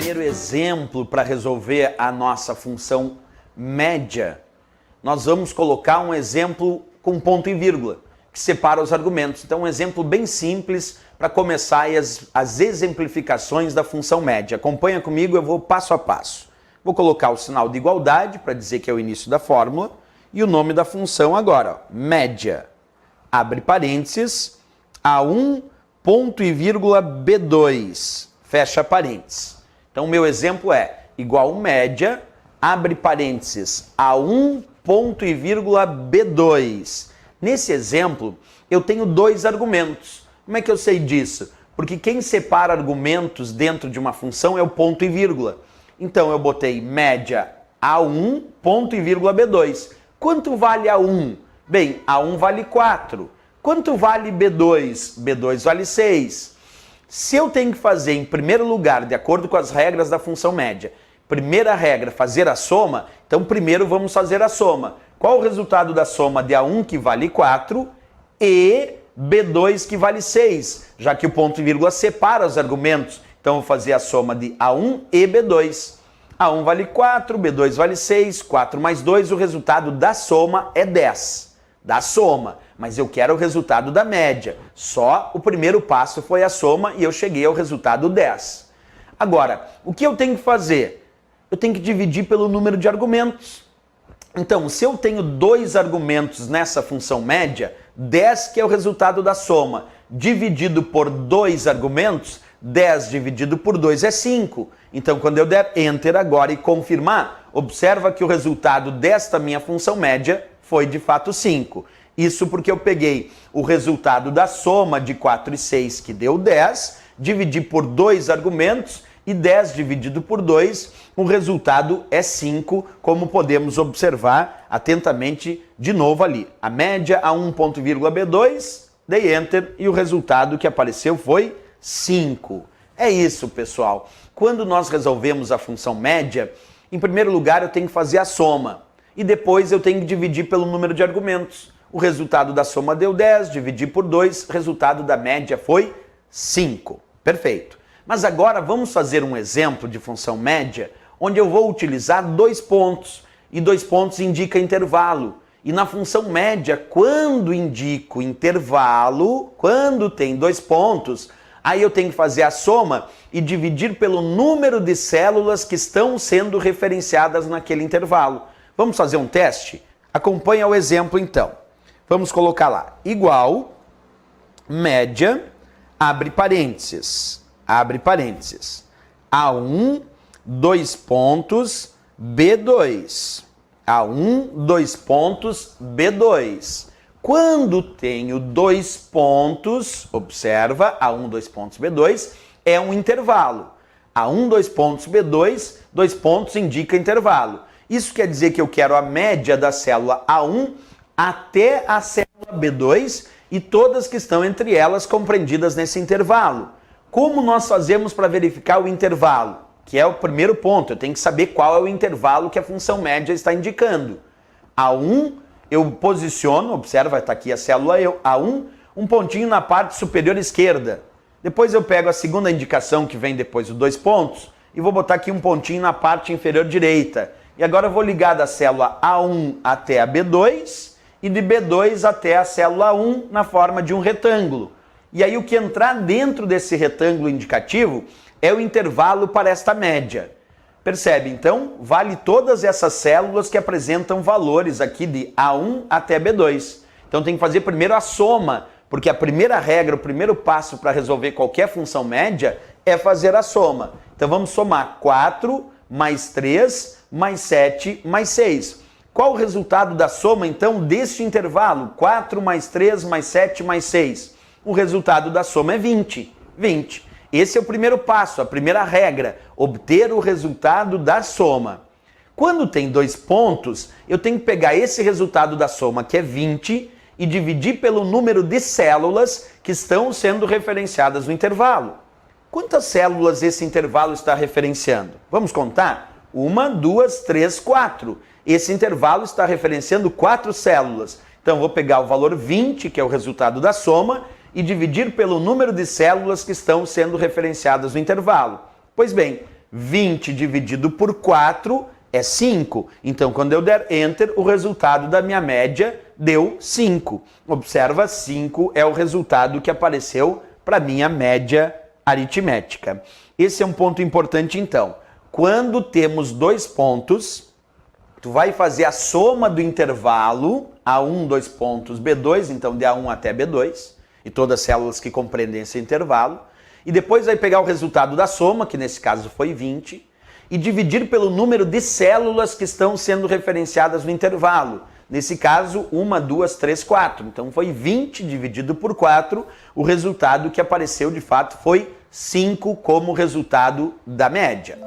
primeiro exemplo para resolver a nossa função média, nós vamos colocar um exemplo com ponto e vírgula, que separa os argumentos. Então, um exemplo bem simples para começar aí as exemplificações da função média. Acompanha comigo, eu vou passo a passo. Vou colocar o sinal de igualdade para dizer que é o início da fórmula e o nome da função agora, ó, média, abre parênteses, A1, ponto e vírgula B2, fecha parênteses. Então, o meu exemplo é igual média, abre parênteses, A1, ponto e vírgula B2. Nesse exemplo, eu tenho dois argumentos. Como é que eu sei disso? Porque quem separa argumentos dentro de uma função é o ponto e vírgula. Então, eu botei média A1, ponto e vírgula B2. Quanto vale A1? Bem, A1 vale 4. Quanto vale B2? B2 vale 6. Se eu tenho que fazer, em primeiro lugar, de acordo com as regras da função média, primeira regra, fazer a soma, então primeiro vamos fazer a soma. Qual o resultado da soma de A1, que vale 4, e B2, que vale 6? Já que o ponto e vírgula separa os argumentos, então eu vou fazer a soma de A1 e B2. A1 vale 4, B2 vale 6, 4 mais 2, o resultado da soma é 10. Da soma, mas eu quero o resultado da média. Só o primeiro passo foi a soma e eu cheguei ao resultado 10. Agora, o que eu tenho que fazer? Eu tenho que dividir pelo número de argumentos. Então, se eu tenho dois argumentos nessa função média, 10 que é o resultado da soma, dividido por dois argumentos, 10 dividido por 2 é 5. Então, quando eu der Enter agora e confirmar, observa que o resultado desta minha função média foi de fato 5. Isso porque eu peguei o resultado da soma de 4 e 6, que deu 10, dividi por dois argumentos, e 10 dividido por 2, o resultado é 5, como podemos observar atentamente de novo ali. A média a 1 ponto vírgula B2, dei Enter e o resultado que apareceu foi 5. É isso, pessoal. Quando nós resolvemos a função média, em primeiro lugar eu tenho que fazer a soma e depois eu tenho que dividir pelo número de argumentos. O resultado da soma deu 10, dividi por 2, resultado da média foi 5. Perfeito. Mas agora vamos fazer um exemplo de função média, onde eu vou utilizar dois pontos, e dois pontos indica intervalo. E na função média, quando indico intervalo, quando tem dois pontos, aí eu tenho que fazer a soma e dividir pelo número de células que estão sendo referenciadas naquele intervalo. Vamos fazer um teste? Acompanha o exemplo então. Vamos colocar lá, igual, média, abre parênteses, A1, 2 pontos, B2. A1, 2 pontos, B2. Quando tenho dois pontos, observa, A1, 2 pontos, B2, é um intervalo. A1, 2 pontos, B2, 2 pontos indica intervalo. Isso quer dizer que eu quero a média da célula A1 até a célula B2 e todas que estão entre elas compreendidas nesse intervalo. Como nós fazemos para verificar o intervalo? Que é o primeiro ponto, eu tenho que saber qual é o intervalo que a função média está indicando. A1, eu posiciono, observa, está aqui a célula A1, um pontinho na parte superior esquerda. Depois eu pego a segunda indicação que vem depois dos 2 pontos e vou botar aqui um pontinho na parte inferior direita. E agora eu vou ligar da célula A1 até a B2 e de B2 até a célula A1 na forma de um retângulo. E aí o que entrar dentro desse retângulo indicativo é o intervalo para esta média. Percebe? Então, vale todas essas células que apresentam valores aqui de A1 até B2. Então tem que fazer primeiro a soma, porque a primeira regra, o primeiro passo para resolver qualquer função média é fazer a soma. Então vamos somar 4 mais 3 mais 7 mais 6. Qual o resultado da soma então deste intervalo? 4 mais 3 mais 7 mais 6. O resultado da soma é 20. 20. Esse é o primeiro passo, a primeira regra, obter o resultado da soma. Quando tem dois pontos, eu tenho que pegar esse resultado da soma, que é 20, e dividir pelo número de células que estão sendo referenciadas no intervalo. Quantas células esse intervalo está referenciando? Vamos contar? 1, 2, 3, 4. Esse intervalo está referenciando 4 células. Então, eu vou pegar o valor 20, que é o resultado da soma, e dividir pelo número de células que estão sendo referenciadas no intervalo. Pois bem, 20 dividido por 4 é 5. Então, quando eu der Enter, o resultado da minha média deu 5. Observa, 5 é o resultado que apareceu para minha média aritmética. Esse é um ponto importante, então. Quando temos dois pontos, tu vai fazer a soma do intervalo A1, 2 pontos, B2, então de A1 até B2, e todas as células que compreendem esse intervalo, e depois vai pegar o resultado da soma, que nesse caso foi 20, e dividir pelo número de células que estão sendo referenciadas no intervalo. Nesse caso, 1, 2, 3, 4. Então foi 20 dividido por 4, o resultado que apareceu de fato foi 5 como resultado da média.